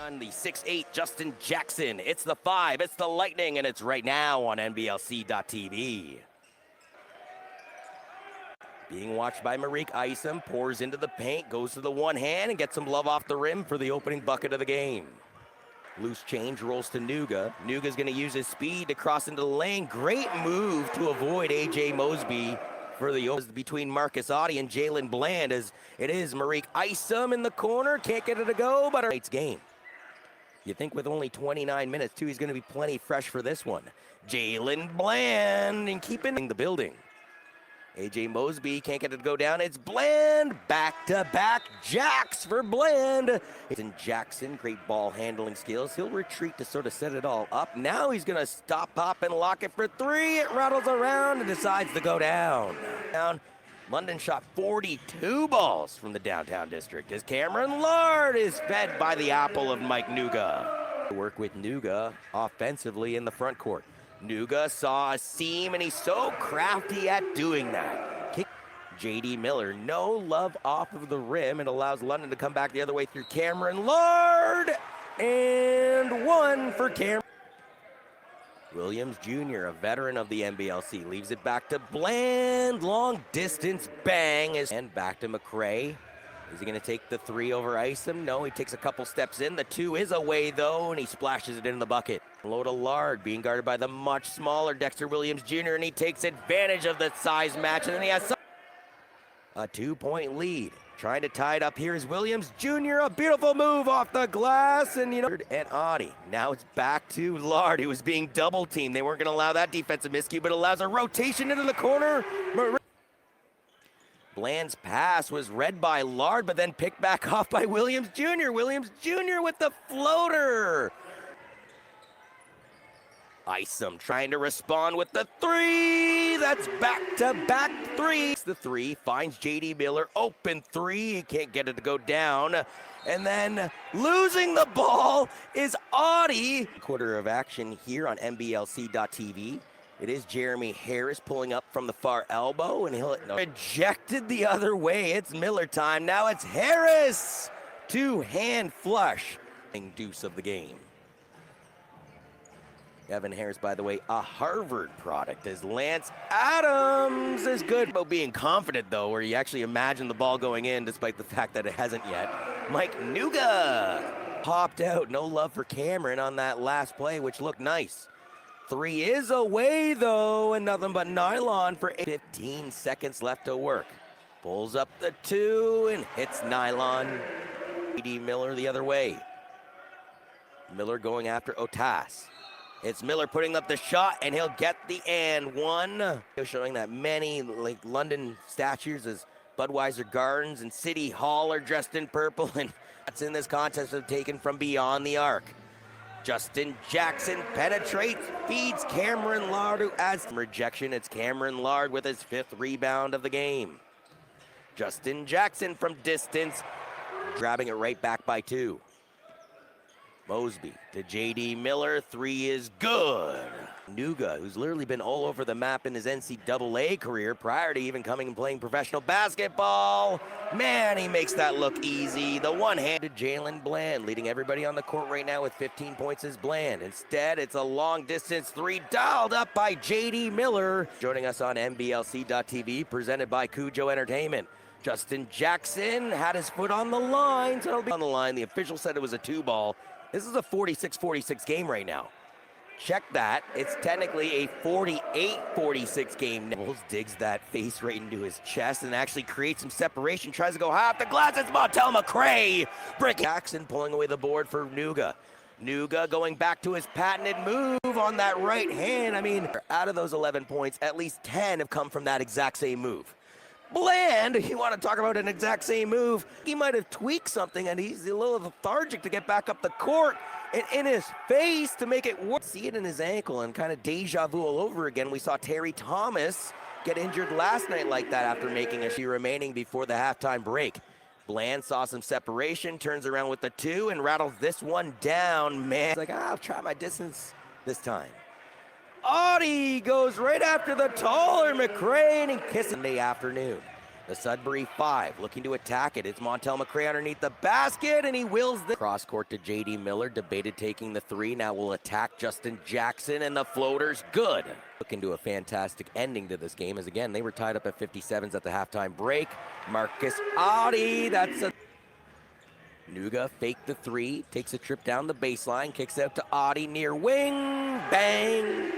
On the 6'8", Justin Jackson. It's the 5, it's the Lightning, and it's right now on NBLC.TV. Being watched by Marique Isom, pours into the paint, goes to the one hand, and gets some love off the rim for the opening bucket of the game. Loose change rolls to Nuga. Nuga's going to use his speed to cross into the lane. Great move to avoid A.J. Mosby for the between Marcus Audie and Jalen Bland, as it is Marique Isom in the corner. Can't get it to go, but it's game. You think with only 29 minutes, too, he's going to be plenty fresh for this one. Jalen Bland and keeping the building. A.J. Mosby can't get it to go down. It's Bland. Back-to-back jacks for Bland. It's in Jackson. Great ball handling skills. He'll retreat to sort of set it all up. Now he's going to stop, pop, and lock it for three. It rattles around and decides to go down. London shot 42 balls from the downtown district as Cameron Lard is fed by the apple of Mike Nuga. Work with Nuga offensively in the front court. Nuga saw a seam, and he's so crafty at doing that. Kick J.D. Miller, no love off of the rim, and allows London to come back the other way through Cameron Lard. And one for Cameron. Williams Jr., a veteran of the NBLC, leaves it back to Bland. Long distance bang, and back to McRae. Is he going to take the three over Isom? No, he takes a couple steps in. The two is away, though, and he splashes it in the bucket. Low to Lard, being guarded by the much smaller Dexter Williams Jr., and he takes advantage of the size match, and then he has a 2-point lead. Trying to tie it up here is Williams Jr., a beautiful move off the glass, and and Audie. Now it's back to Lard, who was being double teamed. They weren't going to allow that defensive miscue, but allows a rotation into the corner. Bland's pass was read by Lard, but then picked back off by Williams Jr. Williams Jr. with the floater. Isom trying to respond with the three. That's back-to-back three. The three finds J.D. Miller. Open three. He can't get it to go down. And then losing the ball is Audie. Quarter of action here on NBLC.TV. It is Jeremy Harris pulling up from the far elbow, and he'll ejected the other way. It's Miller time. Now it's Harris. Two-hand flush. Deuce of the game. Evan Harris, by the way, a Harvard product, as Lance Adams is good about being confident, though, where you actually imagine the ball going in despite the fact that it hasn't yet. Mike Nuga popped out. No love for Cameron on that last play, which looked nice. Three is away, though, and nothing but nylon for 15 seconds left to work. Pulls up the two and hits nylon. J.D. Miller the other way. Miller going after Otas. It's Miller putting up the shot, and he'll get the and one. Showing that many London statues as Budweiser Gardens and City Hall are dressed in purple, and that's in this contest are taken from beyond the arc. Justin Jackson penetrates, feeds Cameron Lard, who adds rejection. It's Cameron Lard with his 5th rebound of the game. Justin Jackson from distance, grabbing it right back by 2. Mosby to J.D. Miller. 3 is good. Nuga, who's literally been all over the map in his NCAA career prior to even coming and playing professional basketball. Man, he makes that look easy. The one-handed Jalen Bland, leading everybody on the court right now with 15 points is Bland. Instead, it's a long-distance 3 dialed up by J.D. Miller. Joining us on NBLC.TV, presented by Cujo Entertainment. Justin Jackson had his foot on the line, so it'll be on the line. The official said it was a 2-ball. This is a 46-46 game right now. Check that. It's technically a 48-46 game. Knowles digs that face right into his chest and actually creates some separation. Tries to go high off the glass. It's Montel McRae. Breaking Jackson pulling away the board for Nuga. Nuga going back to his patented move on that right hand. I mean, out of those 11 points, at least 10 have come from that exact same move. Bland, you want to talk about an exact same move? He might have tweaked something, and he's a little lethargic to get back up the court and in his face to make it work. See it in his ankle, and kind of deja vu all over again. We saw Terry Thomas get injured last night like that after making a shot remaining before the halftime break. Bland saw some separation, turns around with the 2 and rattles this one down. Man, he's like, I'll try my distance this time. Audie goes right after the taller McRae and kisses in the afternoon. The Sudbury 5 looking to attack it. It's Montel McRae underneath the basket, and he wills the cross court to J.D. Miller. Debated taking the 3. Now will attack Justin Jackson, and the floater's good. Looking to a fantastic ending to this game, as again, they were tied up at 57s at the halftime break. Marcus Audi, that's a... Nuga faked the 3, takes a trip down the baseline, kicks out to Audi near wing, bang!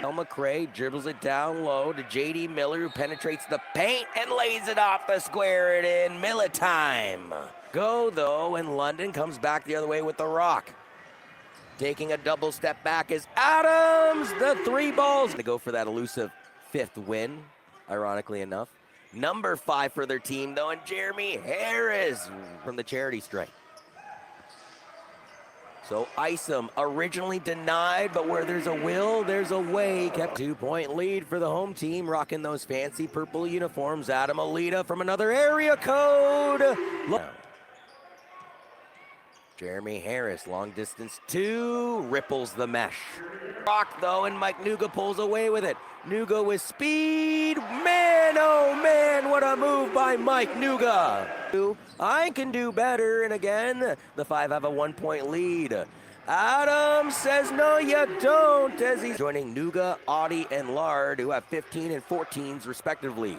McRae dribbles it down low to J.D. Miller, who penetrates the paint and lays it off the square. It in. Miller time. Go, though, and London comes back the other way with the rock. Taking a double step back is Adams. The 3 balls. They go for that elusive 5th win, ironically enough. Number 5 for their team, though, and Jeremy Harris from the charity strike. So Isom originally denied, but where there's a will, there's a way. Kept 2-point lead for the home team, rocking those fancy purple uniforms. Adam Alita from another area code. Jeremy Harris, long distance 2, ripples the mesh. Rock though, and Mike Nuga pulls away with it. Nuga with speed, man, oh man, what a move by Mike Nuga. I can do better, and again, the 5 have a 1-point lead. Adams says no you don't, as he's joining Nuga, Audi, and Lard, who have 15 and 14s respectively.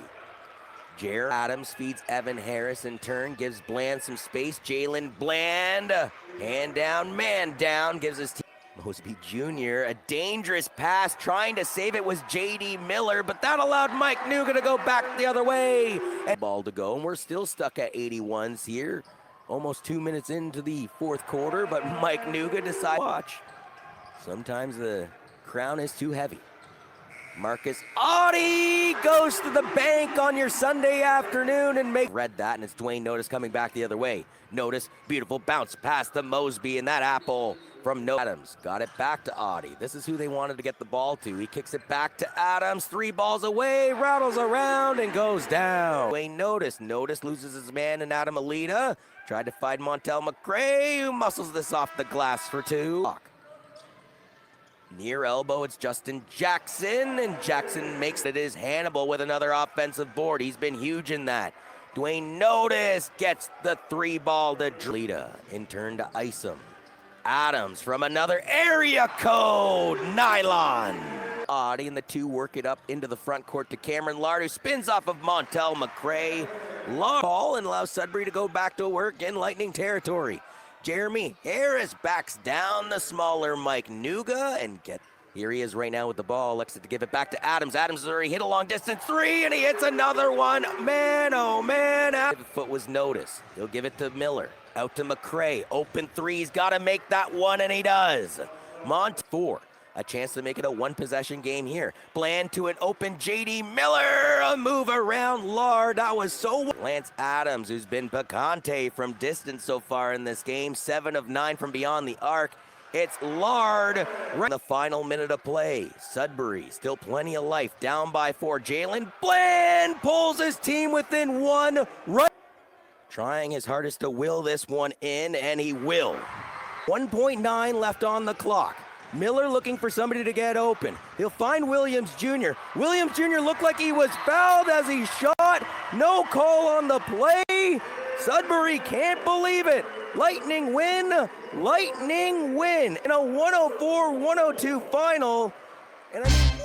Jared Adams feeds Evan Harris in turn, gives Bland some space. Jalen Bland, hand down, man down, gives his team. Mosby Jr., a dangerous pass, trying to save it was J.D. Miller, but that allowed Mike Nuga to go back the other way. And ball to go, and we're still stuck at 81s here. Almost 2 minutes into the 4th quarter, but Mike Nuga decides to watch. Sometimes the crown is too heavy. Marcus Audi goes to the bank on your Sunday afternoon and read that, and it's Dwayne Notice coming back the other way. Notice, beautiful bounce past the Mosby, and that apple from Adams. Got it back to Audi. This is who they wanted to get the ball to. He kicks it back to Adams. 3 balls away, rattles around, and goes down. Dwayne Notice loses his man in Adam Alita. Tried to find Montel McRae, who muscles this off the glass for 2. Near elbow, it's Justin Jackson, and Jackson makes it his Hannibal with another offensive board. He's been huge in that. Dwayne Notice gets the 3 ball to Drita. In turn to Isom. Adams from another area code, nylon. Audi and the 2 work it up into the front court to Cameron Lard, who spins off of Montel McRae. Long ball and allows Sudbury to go back to work in Lightning territory. Jeremy Harris backs down the smaller Mike Nuga and here he is right now with the ball. Looks to give it back to Adams. Adams has already hit a long distance 3, and he hits another one. Man, oh man. The foot was Notice. He'll give it to Miller. Out to McRae. Open 3. He's got to make that one, and he does. Mont 4. A chance to make it a 1-possession game here. Bland to an open J.D. Miller. A move around Lard. That was so... Lance Adams, who's been picante from distance so far in this game. 7 of 9 from beyond the arc. It's Lard. Right in the final minute of play. Sudbury, still plenty of life. Down by 4. Jalen Bland pulls his team within 1. Right. Trying his hardest to will this one in, and he will. 1.9 left on the clock. Miller looking for somebody to get open. He'll find Williams Jr. Williams Jr. looked like he was fouled as he shot. No call on the play. Sudbury can't believe it. Lightning win in a 104-102 final. And I mean,